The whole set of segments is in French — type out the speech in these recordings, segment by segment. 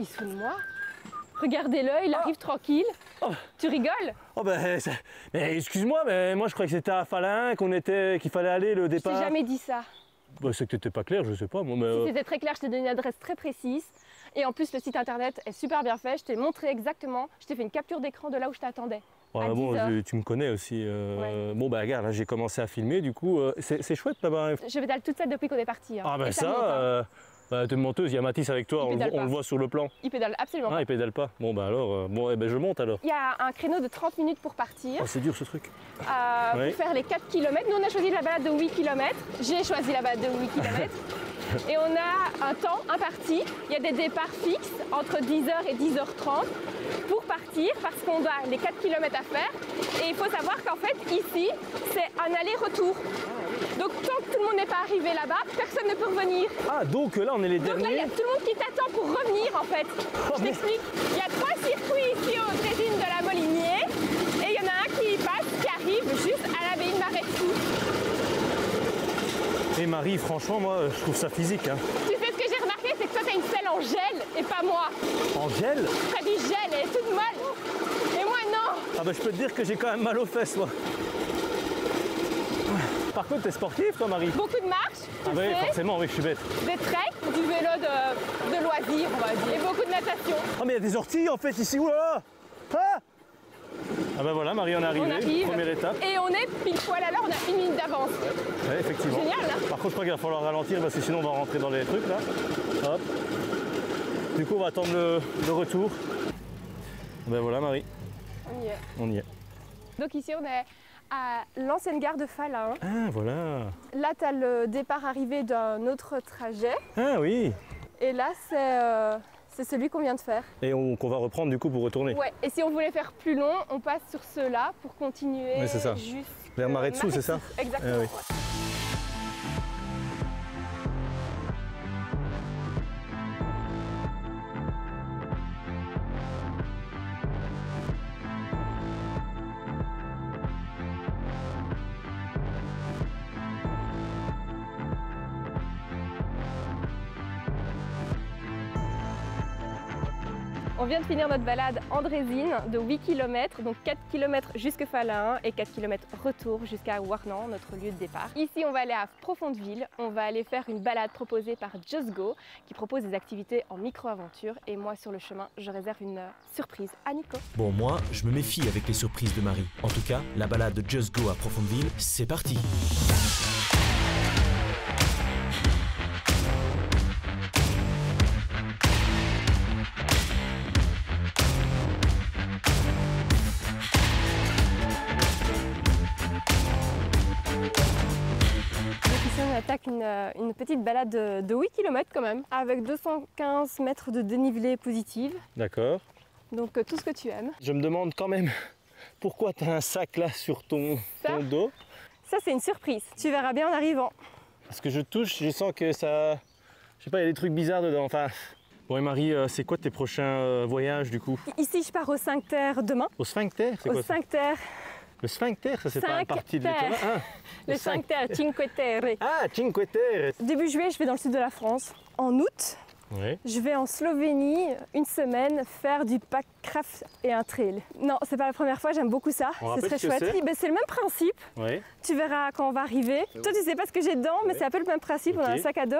Il se fout de moi. Regardez-le, il arrive tranquille. Oh. Tu rigoles? Oh ben, mais excuse-moi, mais moi je croyais que c'était à Falun, qu'il fallait aller le Je départ. t'ai jamais dit ça. Bah, c'est que t'étais pas clair, je sais pas moi. Mais Si c'était très clair, je t'ai donné une adresse très précise. Et en plus, le site internet est super bien fait. Je t'ai montré exactement. Je t'ai fait une capture d'écran de là où je t'attendais. voilà, bon, tu me connais aussi. Ouais. Bon bah regarde, là j'ai commencé à filmer, du coup c'est chouette là-bas. Je pédale toute seule depuis qu'on est parti. Hein. Ah bah Et ça, monte, hein. bah, t'es menteuse, il y a Mathis avec toi, Il on pédale le pas. voit sur le plan. Il pédale absolument Ah, pas. il pédale pas. Bon bah alors, bon, eh ben, je monte alors. Il y a un créneau de 30 minutes pour partir. Oh, c'est dur ce truc. Pour faire les 4 km. Nous, on a choisi la balade de 8 km. J'ai choisi la balade de 8 km. Et on a un temps imparti. Il y a des départs fixes entre 10h et 10h30 pour partir parce qu'on a les 4 km à faire. Et il faut savoir qu'en fait, ici, c'est un aller-retour. Donc, tant que tout le monde n'est pas arrivé là-bas, personne ne peut revenir. Ah, donc là on est les Donc là, il y derniers. a tout le monde qui t'attend pour revenir, en fait. Je t'explique. Il y a 3 circuits ici au Drésine de la Molinier. Et il y en a un qui passe, qui arrive juste à l'abbaye de Marais-Dessous. Et Marie, franchement, moi je trouve ça physique. Hein. Tu sais ce que j'ai remarqué, c'est que toi, t'as une selle en gel et pas moi. En gel? T'as du gel, elle est toute molle. Et moi, non. Ah bah je peux te dire que j'ai quand même mal aux fesses moi. Par contre, t'es sportif toi Marie? Beaucoup de marches, tu Ah bah oui, sais, forcément, oui, je suis bête. des treks, du vélo de loisirs, on va dire, et beaucoup de natation. Ah mais il y a des orties en fait ici, oula! Ah! Ah bah voilà, Marie, on est arrivé, On arrive. première étape. Et on est pile poil à l'heure, on a 1 minute d'avance. Ouais, effectivement. Génial, là. Par contre, je crois qu'il va falloir ralentir parce que sinon on va rentrer dans les trucs là. Hop. Du coup, on va attendre le retour. Ben voilà, Marie, On y est. on y est. Donc ici, on est à l'ancienne gare de Falun. Ah voilà. Là, tu as le départ arrivé d'un autre trajet. Ah oui. Et là, c'est celui qu'on vient de faire. Et qu'on va reprendre du coup pour retourner. Ouais, et si on voulait faire plus long, on passe sur ceux-là pour continuer Ouais, c'est ça. jusqu'à Vers Marais-Dessous, c'est ça? Exactement. Ah oui. Ouais. On vient de finir notre balade en Drésine de 8 km, donc 4 km jusque Falun et 4 km retour jusqu'à Warnant, notre lieu de départ. Ici, on va aller à Profondeville, on va aller faire une balade proposée par Just Go, qui propose des activités en micro-aventure. Et moi, sur le chemin, je réserve une surprise à Nico. Bon, moi, je me méfie avec les surprises de Marie. En tout cas, la balade de Just Go à Profondeville, c'est parti. On attaque une petite balade de 8 km quand même, avec 215 mètres de dénivelé positive. D'accord. Donc tout ce que tu aimes. Je me demande quand même pourquoi tu as un sac là sur ton dos. Ça, c'est une surprise. Tu verras bien en arrivant. Parce que je touche, je sens que ça... Je sais pas, il y a des trucs bizarres dedans. Enfin... Bon et Marie, c'est quoi tes prochains voyages du coup? Ici, je pars au Sphincter demain. Au Sphincter? C'est Au quoi ça? Sphincter. Le Sphincter, ça c'est pas une partie de Sphincter. l'étoile? Ah, Le Sphincter, Cinque Terre. Ah, Cinque Terre. Début juillet, je vais dans le sud de la France. En août, Oui. je vais en Slovénie une semaine faire du packcraft et un trail. Non, c'est pas la première fois, j'aime beaucoup ça. On C'est rappelle très ce que chouette. c'est Ben, c'est le même principe. Oui. Tu verras quand on va arriver. Toi, tu sais pas ce que j'ai dedans, mais c'est un peu le même principe. On a un Ok. sac à dos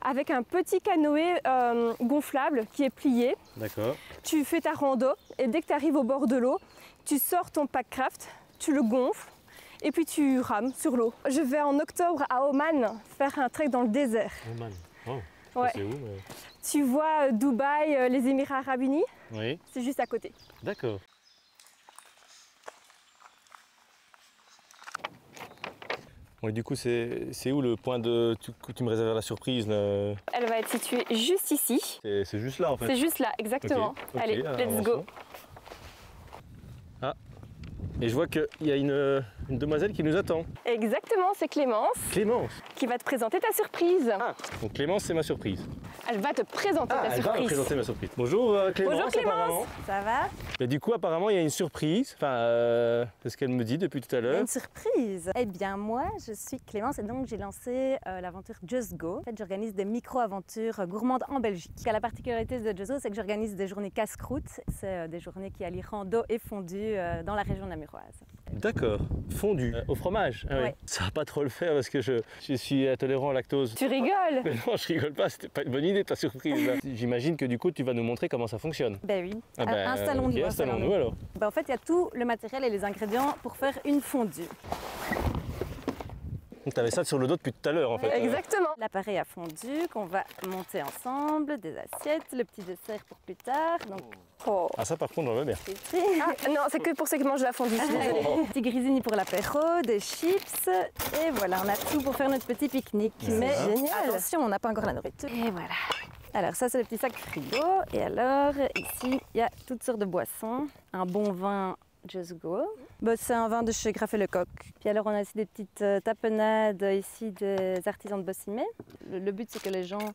avec un petit canoë gonflable qui est plié. D'accord. Tu fais ta rando et dès que tu arrives au bord de l'eau, tu sors ton packcraft, tu le gonfles et puis tu rames sur l'eau. Je vais en octobre à Oman faire un trek dans le désert. Oman. Oh, Ouais. c'est où mais... Tu vois Dubaï, les Émirats Arabes Unis, Oui. c'est juste à côté. D'accord. Oui, du coup, c'est où le point de... Tu me réserves la surprise là? Elle va être située juste ici. C'est juste là en fait. C'est juste là, exactement. Ok, Allez, alors, let's go. avançons. Ah, et je vois qu'il y a une demoiselle qui nous attend. Exactement, c'est Clémence Clémence. qui va te présenter ta surprise. Ah, donc Clémence, c'est ma surprise. Elle va te présenter ta Elle va me surprise. présenter ma surprise. Bonjour Clémence, Bonjour, Clémence. apparemment. Ça va? Mais du coup, apparemment, il y a une surprise. Enfin, c'est ce qu'elle me dit depuis tout à l'heure. Une surprise. Eh bien, moi, je suis Clémence et donc j'ai lancé l'aventure Just Go. En fait, j'organise des micro-aventures gourmandes en Belgique. La particularité de Just Go, c'est que j'organise des journées casse-croûte. C'est des journées qui allient rando et fondu dans la région namuroise. D'accord. Fondu au fromage. Ah, oui. Ouais. Ça va pas trop le faire parce que je suis intolérant au lactose. Tu rigoles? Mais non, je rigole pas. C'était pas une bonne idée ta surprise. Là. J'imagine que du coup, tu vas nous montrer comment ça fonctionne. Ben oui. Ah ben, Installons-nous. ok, installons-nous alors. Ben, en fait, il y a tout le matériel et les ingrédients pour faire une fondue. Donc tu avais ça sur le dos depuis tout à l'heure en fait. Exactement. L'appareil à fondu qu'on va monter ensemble, des assiettes, le petit dessert pour plus tard. Donc, Oh. Ah ça par contre, j'en veux bien. c'est Ah, non, c'est que pour ceux qui mangent la fondue, je suis désolée. Petit grisini pour l'apéro, des chips et voilà, on a tout pour faire notre petit pique-nique. Mais Génial. attention, on n'a pas encore la nourriture. Et voilà. Alors ça c'est le petit sac frigo et alors ici il y a toutes sortes de boissons, un bon vin Just Go. Bah, c'est un vin de chez Graff et Lecoq. Puis alors on a aussi des petites tapenades ici des artisans de Bossimé. Le but c'est que les gens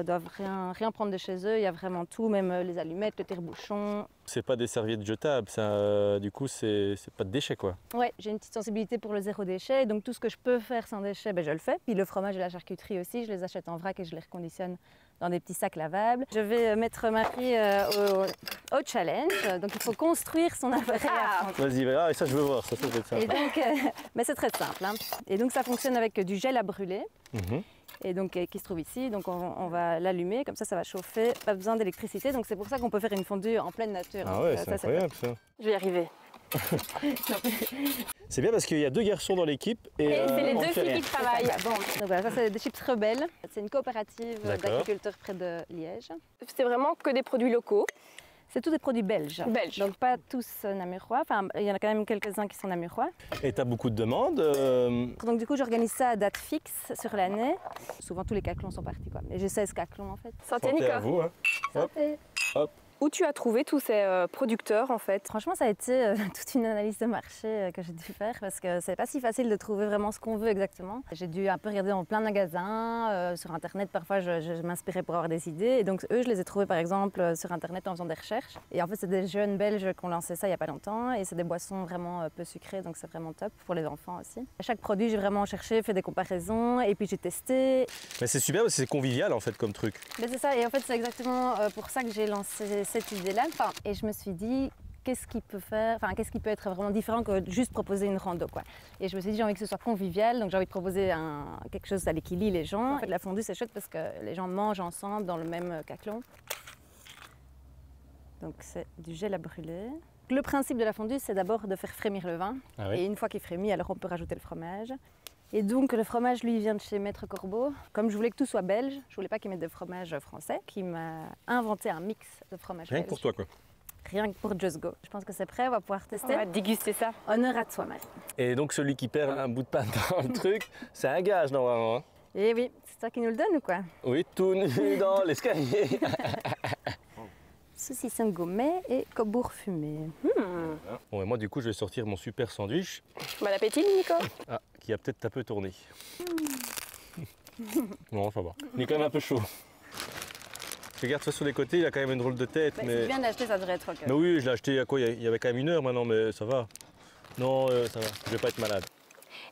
doivent rien prendre de chez eux, il y a vraiment tout, même les allumettes, le tire-bouchon. C'est pas des serviettes jetables, ça, du coup c'est pas de déchets quoi. Ouais, j'ai une petite sensibilité pour le zéro déchet, donc tout ce que je peux faire sans déchets, ben, je le fais. Puis le fromage et la charcuterie aussi, je les achète en vrac et je les reconditionne dans des petits sacs lavables. Je vais mettre Marie au challenge, donc il faut construire son appareil à fondre. Vas-y, ah, et ça je veux voir, ça va être Et sympa. donc, mais c'est très simple. Hein. Et donc ça fonctionne avec du gel à brûler. Mhm. Et donc qui se trouve ici, donc on va l'allumer, comme ça va chauffer, pas besoin d'électricité, donc c'est pour ça qu'on peut faire une fondue en pleine nature. Ah Donc, ouais, ça, c'est incroyable ça. Je vais y arriver. C'est bien parce qu'il y a 2 garçons dans l'équipe et, Et c'est les on deux fait filles rien. qui travaillent. Bon, donc voilà, ça c'est des chips rebelles. C'est une coopérative D'accord. d'agriculteurs près de Liège. C'est vraiment que des produits locaux. C'est tous des produits belges. Belges. Donc pas tous namurois, enfin il y en a quand même quelques-uns qui sont namurois. Et t'as beaucoup de demandes Donc du coup j'organise ça à date fixe sur l'année. Souvent tous les caclons sont partis quoi. Et j'ai 16 caclons en fait. Santé, santé à Nico. vous. Hein. Hop. Hop. Où tu as trouvé tous ces producteurs en fait? Franchement, ça a été toute une analyse de marché que j'ai dû faire parce que c'est pas si facile de trouver vraiment ce qu'on veut exactement. J'ai dû un peu regarder dans plein de magasins, sur internet parfois je m'inspirais pour avoir des idées et donc eux je les ai trouvés par exemple sur internet en faisant des recherches. Et en fait c'est des jeunes belges qui ont lancé ça il y a pas longtemps et c'est des boissons vraiment peu sucrées donc c'est vraiment top pour les enfants aussi. À chaque produit j'ai vraiment cherché, fait des comparaisons et puis j'ai testé. Mais c'est super parce que c'est convivial en fait comme truc. Mais c'est ça et en fait c'est exactement pour ça que j'ai lancé cette idée-là. Enfin, et je me suis dit, qu'est-ce qui peut être vraiment différent que juste proposer une rando, quoi. Et je me suis dit, j'ai envie que ce soit convivial, donc j'ai envie de proposer quelque chose qui lie les gens. En fait, la fondue, c'est chouette parce que les gens mangent ensemble dans le même caclon. Donc c'est du gel à brûler. Le principe de la fondue, c'est d'abord de faire frémir le vin. Ah oui. Et une fois qu'il frémit, alors on peut rajouter le fromage. Et donc le fromage, lui, vient de chez Maître Corbeau. Comme je voulais que tout soit belge, je voulais pas qu'il mette de fromage français, qui m'a inventé un mix de fromage Rien belge. que pour toi quoi. Rien que pour Just Go. Je pense que c'est prêt, on va pouvoir On tester. va déguster ça. Honneur à toi, Marie. Et donc celui qui perd un bout de pain dans le truc, c'est un gage normalement. Hein. Et oui, c'est toi qui nous le donne ou quoi? Oui, tout nu dans l'escalier. Saucisson gourmet et cobourg fumé. Bon, et moi du coup je vais sortir mon super sandwich. Bon appétit, Nico. Ah, qui a peut-être un peu tourné. Non, ça va. Il est quand même un peu chaud. Regarde ça sur les côtés, il a quand même une drôle de tête. Si mais... tu viens de l'acheter, ça devrait être OK. mais oui, je l'ai acheté il y a quoi? Il y avait quand même 1 heure maintenant, mais ça va. Non, ça va. Je vais pas être malade.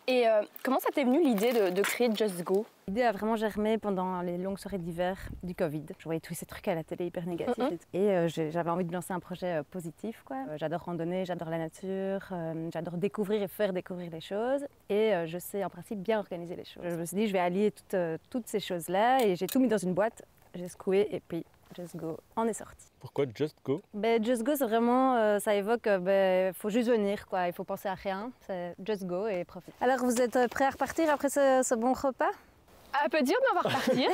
Et comment ça t'est venu l'idée de créer Just Go? L'idée a vraiment germé pendant les longues soirées d'hiver du Covid. Je voyais tous ces trucs à la télé hyper négatifs. Et j'avais envie de lancer un projet positif, quoi. J'adore randonner, j'adore la nature, j'adore découvrir et faire découvrir les choses. Et je sais en principe bien organiser les choses. Je me suis dit, je vais allier toutes ces choses-là et j'ai tout mis dans une boîte. J'ai secoué et puis Just Go en est sorti. Pourquoi Just Go? Just Go, c'est vraiment, ça évoque, faut juste venir, quoi. Il faut penser à rien. C'est Just Go et profite. Alors, vous êtes prêts à repartir après ce bon repas? À peu dire, mais on va repartir.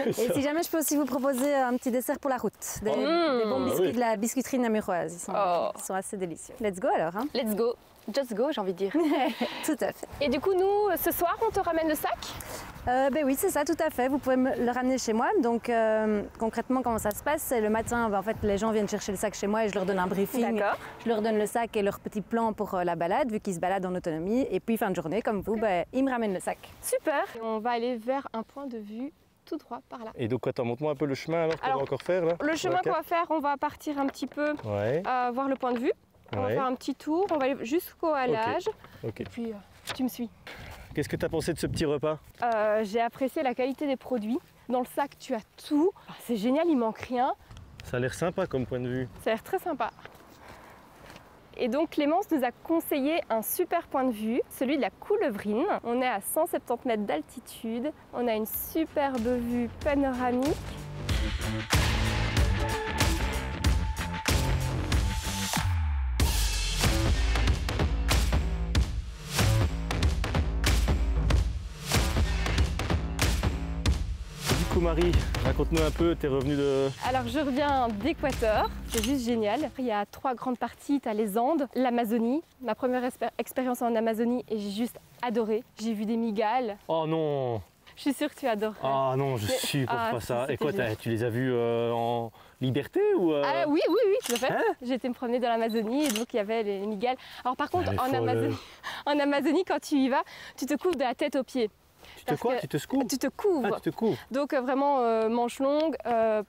Et si jamais je peux aussi vous proposer un petit dessert pour la route. Des bons biscuits oui. de la biscuiterie namuroise. Oh. Ils sont assez délicieux. Let's go alors. Hein. Let's go. Just go, j'ai envie de dire. Tout à fait. Et du coup, nous, ce soir, on te ramène le sac? Oui, c'est ça, tout à fait. Vous pouvez me le ramener chez moi. Donc, concrètement, comment ça se passe? C'est le matin, en fait, les gens viennent chercher le sac chez moi et je leur donne un briefing. D'accord. Je leur donne le sac et leur petit plan pour la balade, vu qu'ils se baladent en autonomie. Et puis, fin de journée, comme vous, ils me ramènent le sac. Super. Et on va aller vers un point de vue tout droit par là. Et donc attends, montre-moi un peu le chemin alors qu'on va encore faire là. Le chemin qu'on va faire, on va partir un petit peu voir le point de vue. On va faire un petit tour, on va aller jusqu'au halage. Et puis tu me suis. Qu'est-ce que tu as pensé de ce petit repas? J'ai apprécié la qualité des produits. Dans le sac, tu as tout. C'est génial, il manque rien. Ça a l'air sympa comme point de vue. Ça a l'air très sympa. Et donc Clémence nous a conseillé un super point de vue, celui de la Coulevrine. On est à 170 mètres d'altitude. On a une superbe vue panoramique. Du coup Marie, raconte-nous un peu, t'es revenue de... Alors je reviens d'Équateur, c'est juste génial. Il y a 3 grandes parties, tu as les Andes, l'Amazonie. Ma première expérience en Amazonie et j'ai juste adoré. J'ai vu des migales. Oh non! Je suis sûre que tu adorerais. Ah non, je supporte pas ça. Et quoi, tu les as vus en liberté ou Oui, tout à fait. J'ai été me promener dans l'Amazonie et donc il y avait les migales. Alors par contre, en Amazonie, quand tu y vas, tu te couvres de la tête aux pieds. Tu te quoi? Tu te couvres? Tu te couvres. Ah, tu te couvres. Donc vraiment manches longues,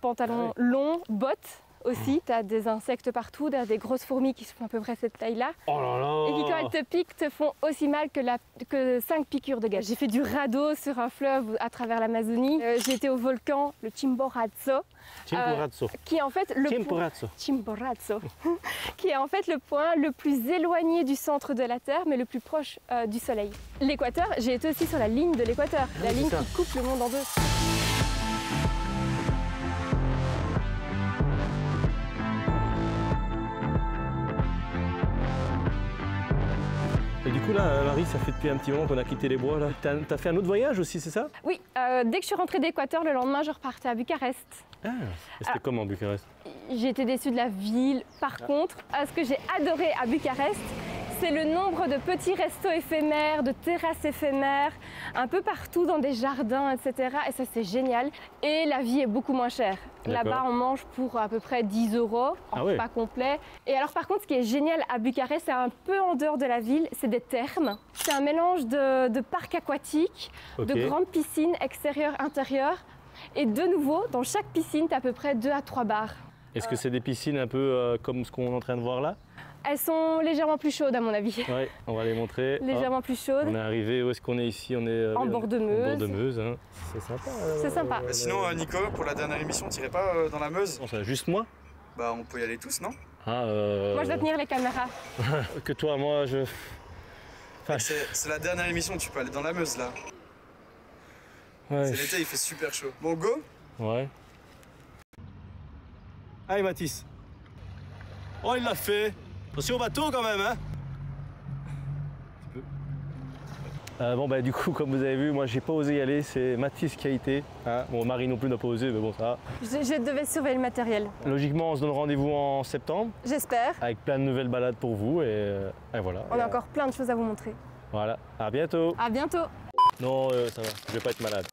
pantalons longs, bottes aussi. Tu as des insectes partout, des grosses fourmis qui font à peu près cette taille-là. Oh là là! Et qui quand elles te piquent te font aussi mal que 5 piqûres de gaz. J'ai fait du radeau sur un fleuve à travers l'Amazonie. J'ai été au volcan, le Chimborazo. Chimborazo. Qui est en fait le Chimborazo. Qui est en fait le point le plus éloigné du centre de la Terre, mais le plus proche du Soleil. L'Équateur, j'ai été aussi sur la ligne de l'Équateur, la ligne qui coupe le monde en deux. Et du coup là, Marie, ça fait depuis un petit moment qu'on a quitté les bois là. T'as fait un autre voyage aussi, c'est ça? Oui, dès que je suis rentrée d'Équateur, le lendemain, je repartais à Bucarest. Ah, c'était comment Bucarest? J'ai été déçue de la ville. Par contre, ce que j'ai adoré à Bucarest, c'est le nombre de petits restos éphémères, de terrasses éphémères, un peu partout dans des jardins, etc. Et ça, c'est génial. Et la vie est beaucoup moins chère. Là-bas, on mange pour à peu près 10 € en repas complet. Et alors, par contre, ce qui est génial à Bucarest, c'est un peu en dehors de la ville, c'est des thermes. C'est un mélange de parcs aquatiques, de grandes piscines extérieures, intérieures. Et de nouveau, dans chaque piscine, tu as à peu près 2 à 3 bars. Est-ce que c'est des piscines un peu comme ce qu'on est en train de voir là? Elles sont légèrement plus chaudes à mon avis. Oui, on va les montrer. Légèrement plus chaudes. On est arrivé, où est-ce qu'on est ici? On est en bord de Meuse. En bord de Meuse, hein. C'est sympa. C'est sympa. Sinon, Nico, pour la dernière émission, t'irais pas dans la Meuse? Bon, ça, juste moi? Bah, on peut y aller tous, non? Ah, Moi, je dois tenir les caméras. Que toi, moi, je... Enfin, c'est la dernière émission, tu peux aller dans la Meuse, là. Ouais. C'est l'été, il fait super chaud. Bon, go? Ouais. Allez, Mathis. Oh, il l'a fait. Attention au bateau quand même, hein. Bon bah du coup comme vous avez vu, moi j'ai pas osé y aller, c'est Mathis qui a été. Hein. Bon Marie non plus n'a pas osé, mais bon ça va. Je devais surveiller le matériel. Logiquement on se donne rendez-vous en septembre. J'espère. Avec plein de nouvelles balades pour vous et voilà. On a encore plein de choses à vous montrer. Voilà, à bientôt. À bientôt. Non ça va, je vais pas être malade.